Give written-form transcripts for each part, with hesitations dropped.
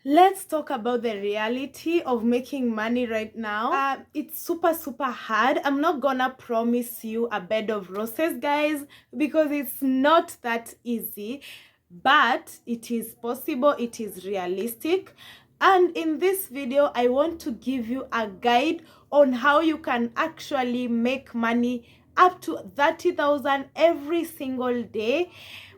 Let's talk about the reality of making money right now. It's super hard. I'm not gonna promise you a bed of roses, guys, because it's not that easy, but it is possible, it is realistic. And in this video, I want to give you a guide on how you can actually make money up to 30,000 every single day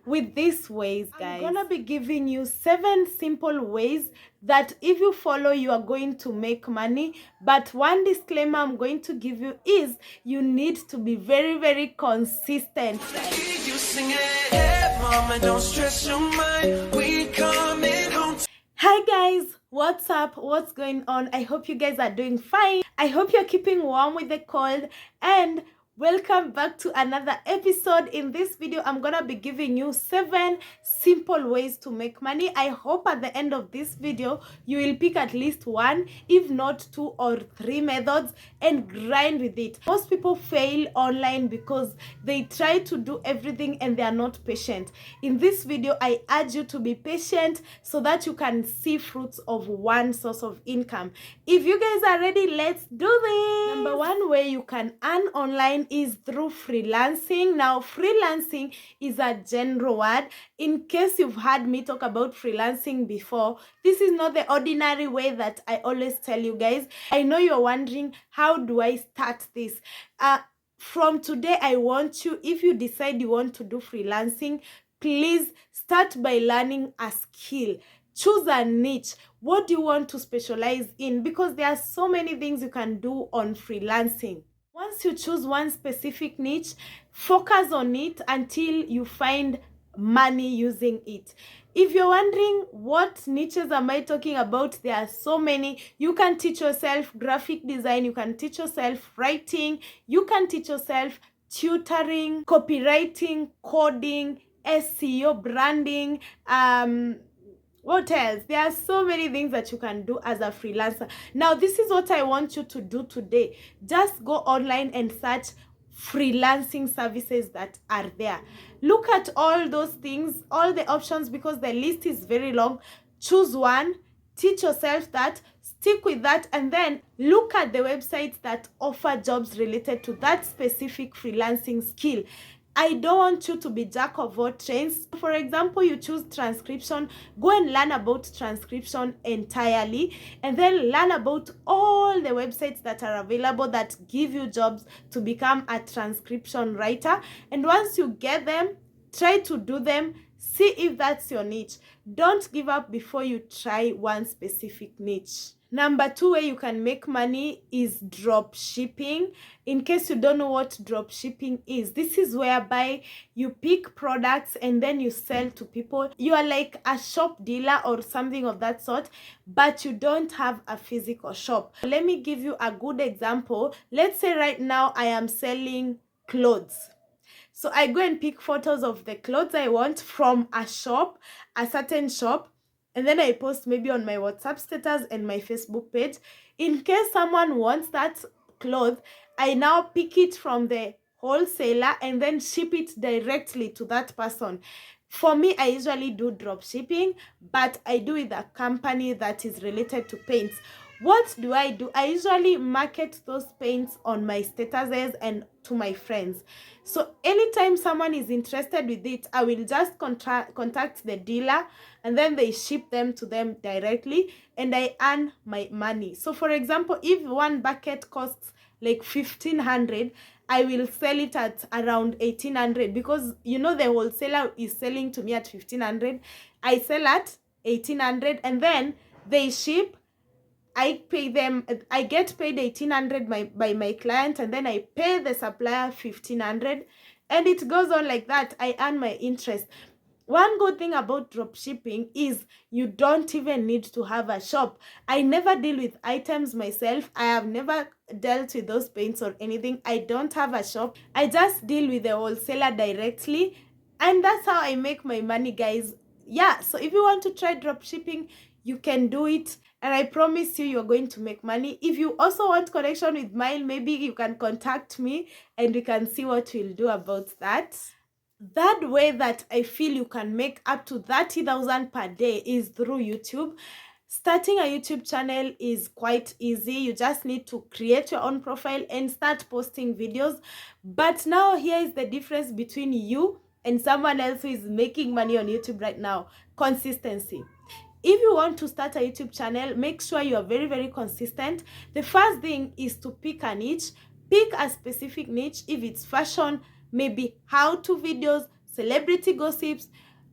with these ways, guys. I'm gonna be giving you 7 simple ways that if you follow, you are going to make money. But one disclaimer I'm going to give you is you need to be very consistent, guys. You sing it, mama, don't stress your mind. We coming home. Hi guys, what's up? What's going on? I hope you guys are doing fine. I hope you're keeping warm with the cold, and welcome back to another episode. In this video, I'm gonna be giving you 7 simple ways to make money. I hope at the end of this video, you will pick at least 1, if not 2 or 3 methods and grind with it. Most people fail online because they try to do everything and they are not patient. In this video, I urge you to be patient so that you can see fruits of one source of income. If you guys are ready, let's do this. Number 1 way you can earn online is through freelancing. Now, freelancing is a general word. In case you've heard me talk about freelancing before, this is not the ordinary way that I always tell you guys. I know you're wondering, how do I start this? From today, I want you, if you decide you want to do freelancing, please start by learning a skill. Choose a niche. What do you want to specialize in? Because there are so many things you can do on freelancing. Once you choose one specific niche, focus on it until you find money using it. If you're wondering what niches am I talking about, there are so many. You can teach yourself graphic design, you can teach yourself writing, you can teach yourself tutoring, copywriting, coding, SEO, branding, what else? There are so many things that you can do as a freelancer. Now, this is what I want you to do today. Just go online and search freelancing services that are there. Look at all those things, all the options, because the list is very long. Choose one, teach yourself that, stick with that, and then look at the websites that offer jobs related to that specific freelancing skill. I don't want you to be jack of all trades. For example, you choose transcription, go and learn about transcription entirely, and then learn about all the websites that are available that give you jobs to become a transcription writer. And once you get them, try to do them. See if that's your niche. Don't give up before you try one specific niche. Number 2 way you can make money is drop shipping. In case you don't know what drop shipping is, this is whereby you pick products and then you sell to people. You are like a shop dealer or something of that sort, but you don't have a physical shop. Let me give you a good example. Let's say right now I am selling clothes. So I go and pick photos of the clothes I want from a shop, a certain shop, and then I post maybe on my WhatsApp status and my Facebook page. In case someone wants that cloth, I now pick it from the wholesaler and then ship it directly to that person. For me, I usually do drop shipping, but I do with a company that is related to paints. What do? I usually market those paints on my statuses and to my friends. So anytime someone is interested with it, I will just contact the dealer and then they ship them to them directly and I earn my money. So for example, if one bucket costs like 1,500, I will sell it at around 1,800 because you know the wholesaler is selling to me at 1,500. I sell at 1,800 and then they ship. I pay them, I get paid 1,800 by my client, and then I pay the supplier 1,500, and it goes on like that. I earn my interest. One good thing about drop shipping is you don't even need to have a shop. I never deal with items myself. I have never dealt with those paints or anything. I don't have a shop. I just deal with the wholesaler directly, and that's how I make my money, guys. Yeah, so if you want to try drop shipping, you can do it, and I promise you, you're going to make money. If you also want connection with mine, maybe you can contact me and we can see what we'll do about that. That way that I feel you can make up to 30,000 per day is through YouTube. Starting a YouTube channel is quite easy. You just need to create your own profile and start posting videos. But now here is the difference between you and someone else who is making money on YouTube right now: consistency. If you want to start a YouTube channel, make sure you are very, very consistent. The first thing is to pick a niche. Pick a specific niche. If it's fashion, maybe how-to videos, celebrity gossips,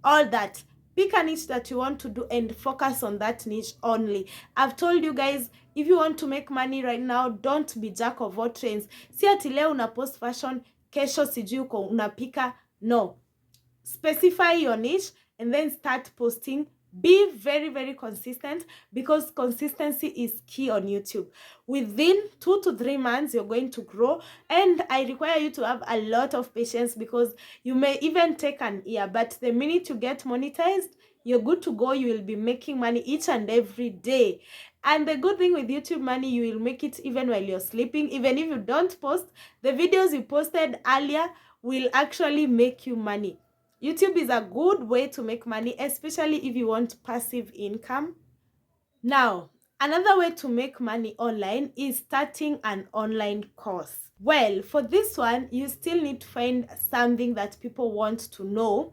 all that. Pick a niche that you want to do and focus on that niche only. I've told you guys, if you want to make money right now, don't be jack of all trades. Si ati leo una post fashion, kesho sijui uko unapika. No. Specify your niche and then start posting. Be very, very consistent, because consistency is key on YouTube. Within 2 to 3 months, you're going to grow, and I require you to have a lot of patience, because you may even take an year, but the minute you get monetized, you're good to go. You will be making money each and every day. And the good thing with YouTube money, you will make it even while you're sleeping. Even if you don't post, the videos you posted earlier will actually make you money. YouTube is a good way to make money, especially if you want passive income. Now, another way to make money online is starting an online course. Well, for this one, you still need to find something that people want to know.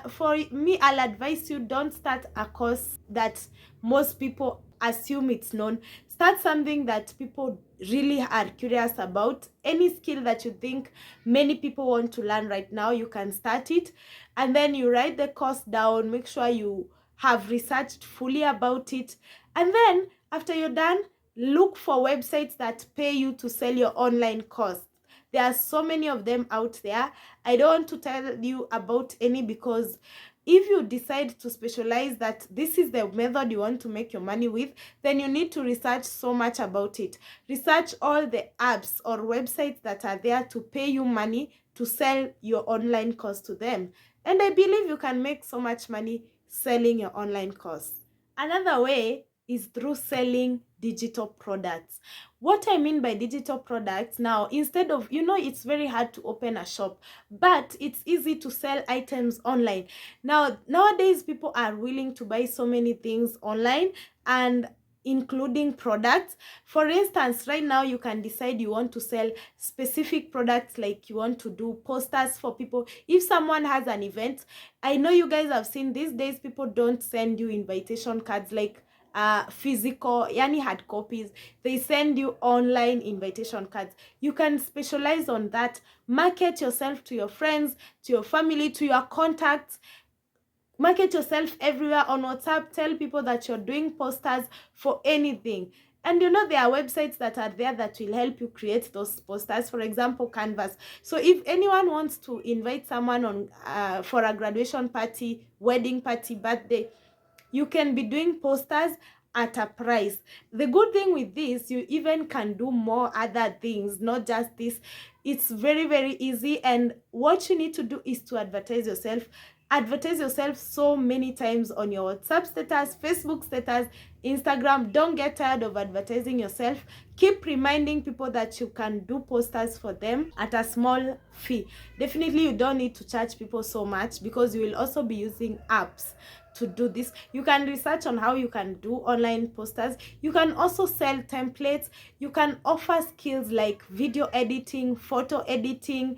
For me, I'll advise you, don't start a course that most people assume it's known. Start something that people really are curious about. Any skill that you think many people want to learn right now, you can start it. And then you write the course down. Make sure you have researched fully about it. And then after you're done, look for websites that pay you to sell your online course. There are so many of them out there. I don't want to tell you about any, because if you decide to specialize that this is the method you want to make your money with, then you need to research so much about it. Research all the apps or websites that are there to pay you money to sell your online course to them. And I believe you can make so much money selling your online course. Another way is through selling digital products. What I mean by digital products now, instead of, it's very hard to open a shop, but it's easy to sell items online. Now, nowadays, people are willing to buy so many things online, and including products. For instance, right now you can decide you want to sell specific products, like you want to do posters for people. If someone has an event, I know you guys have seen these days people don't send you invitation cards like physical, yani hard copies. They send you online invitation cards. You can specialize on that. Market yourself to your friends, to your family, to your contacts. Market yourself everywhere on WhatsApp. Tell people that you're doing posters for anything. And there are websites that are there that will help you create those posters. For example, Canvas. So if anyone wants to invite someone on for a graduation party, wedding party, birthday, you can be doing posters at a price. The good thing with this, you even can do more other things, not just this. It's very, very easy, and what you need to do is to advertise yourself. Advertise yourself so many times on your WhatsApp status, Facebook status, Instagram. Don't get tired of advertising yourself. Keep reminding people that you can do posters for them at a small fee. Definitely, you don't need to charge people so much, because you will also be using apps to do this. You can research on how you can do online posters. You can also sell templates. You can offer skills like video editing, photo editing.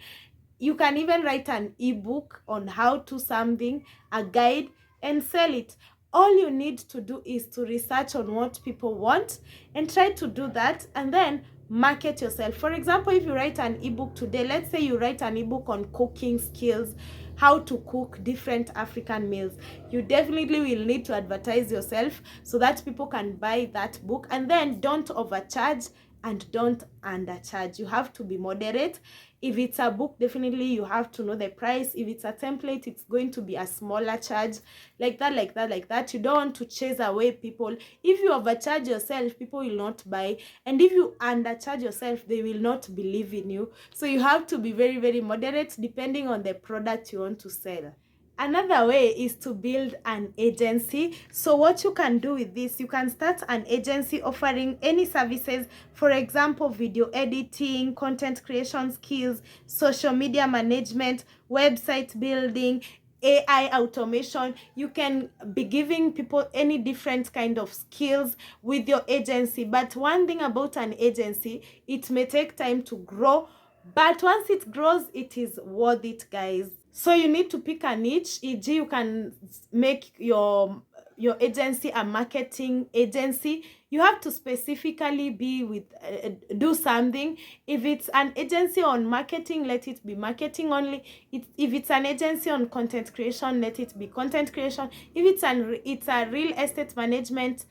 You can even write an ebook on how to something, a guide, and sell it. All you need to do is to research on what people want and try to do that, and then market yourself. For example, if you write an ebook today, let's say you write an ebook on cooking skills, how to cook different African meals, you definitely will need to advertise yourself so that people can buy that book. And then don't overcharge and don't undercharge. You have to be moderate. If it's a book, definitely you have to know the price. If it's a template, it's going to be a smaller charge. Like that. You don't want to chase away people. If you overcharge yourself, people will not buy. And if you undercharge yourself, they will not believe in you. So you have to be very, very moderate depending on the product you want to sell. Another way is to build an agency. So what you can do with this, you can start an agency offering any services. For example, video editing, content creation skills, social media management, website building, AI automation. You can be giving people any different kind of skills with your agency. But one thing about an agency, it may take time to grow, but once it grows, it is worth it, guys. So you need to pick a niche. E.g., you can make your agency a marketing agency. You have to specifically be with do something. If it's an agency on marketing, let it be marketing only. If it's an agency on content creation, let it be content creation. If it's a real estate management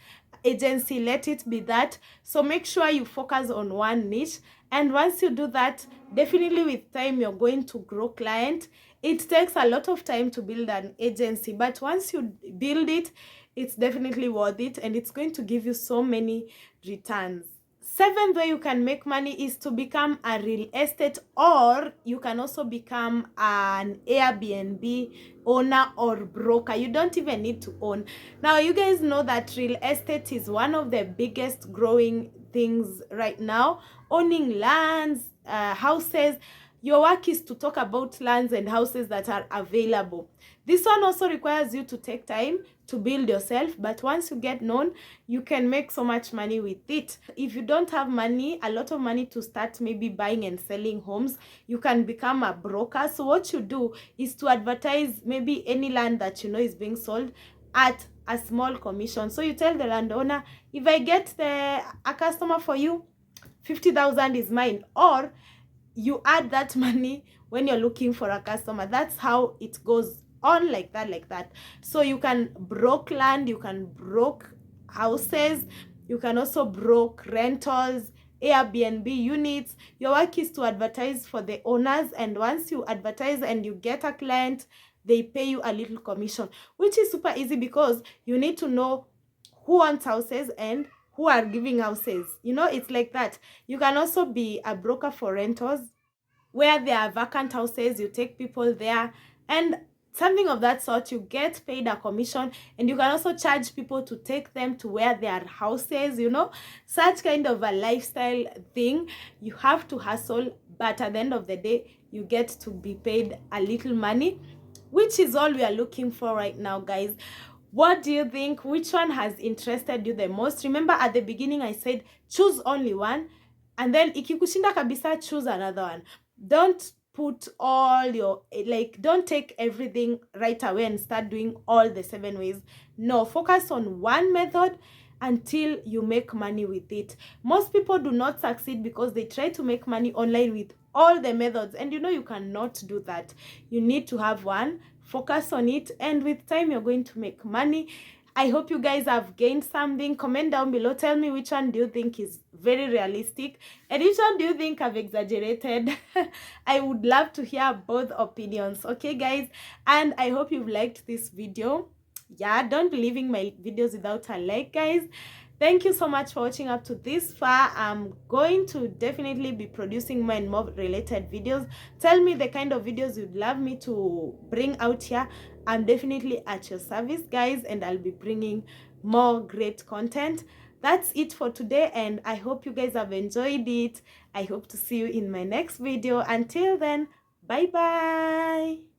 agency, let it be that. So make sure you focus on one niche, and once you do that, definitely with time you're going to grow client. It takes a lot of time to build an agency, but once you build it, it's definitely worth it, and it's going to give you so many returns. Seventh way you can make money is to become a real estate, or you can also become an Airbnb owner or broker. You don't even need to own. Now, you guys know that real estate is one of the biggest growing things right now. Owning lands, houses. Your work is to talk about lands and houses that are available. This one also requires you to take time to build yourself, but once you get known, you can make so much money with it. If you don't have money, a lot of money to start maybe buying and selling homes, you can become a broker. So what you do is to advertise maybe any land that you know is being sold at a small commission. So you tell the landowner, if I get a customer for you, 50,000 is mine. Or you add that money when you're looking for a customer. That's how it goes on, like that. So you can broke land, you can broke houses, you can also broke rentals, Airbnb units. Your work is to advertise for the owners, and once you advertise and you get a client, they pay you a little commission, which is super easy because you need to know who wants houses and who are giving houses. You know, it's like that. You can also be a broker for rentals, where there are vacant houses, you take people there, and something of that sort. You get paid a commission, and you can also charge people to take them to where there are houses, you know, such kind of a lifestyle thing. You have to hustle, but at the end of the day, you get to be paid a little money, which is all we are looking for right now, guys. What do you think? Which one has interested you the most? Remember, at the beginning I said choose only one, and then ikikushinda kabisa, choose another one. Don't put all your, like, don't take everything right away and start doing all the 7 ways. No, focus on one method until you make money with it. Most people do not succeed because they try to make money online with all the methods, and you know you cannot do that. You need to have one, focus on it, and with time you're going to make money. I hope you guys have gained something. Comment down below, tell me which one do you think is very realistic and which one do you think I've exaggerated. I would love to hear both opinions, okay guys? And I hope you've liked this video. Yeah, don't be leaving my videos without a like, guys. Thank you so much for watching up to this far. I'm going to definitely be producing more and more related videos. Tell me the kind of videos you'd love me to bring out here. I'm definitely at your service, guys, and I'll be bringing more great content. That's it for today, and I hope you guys have enjoyed it. I hope to see you in my next video. Until then, bye bye.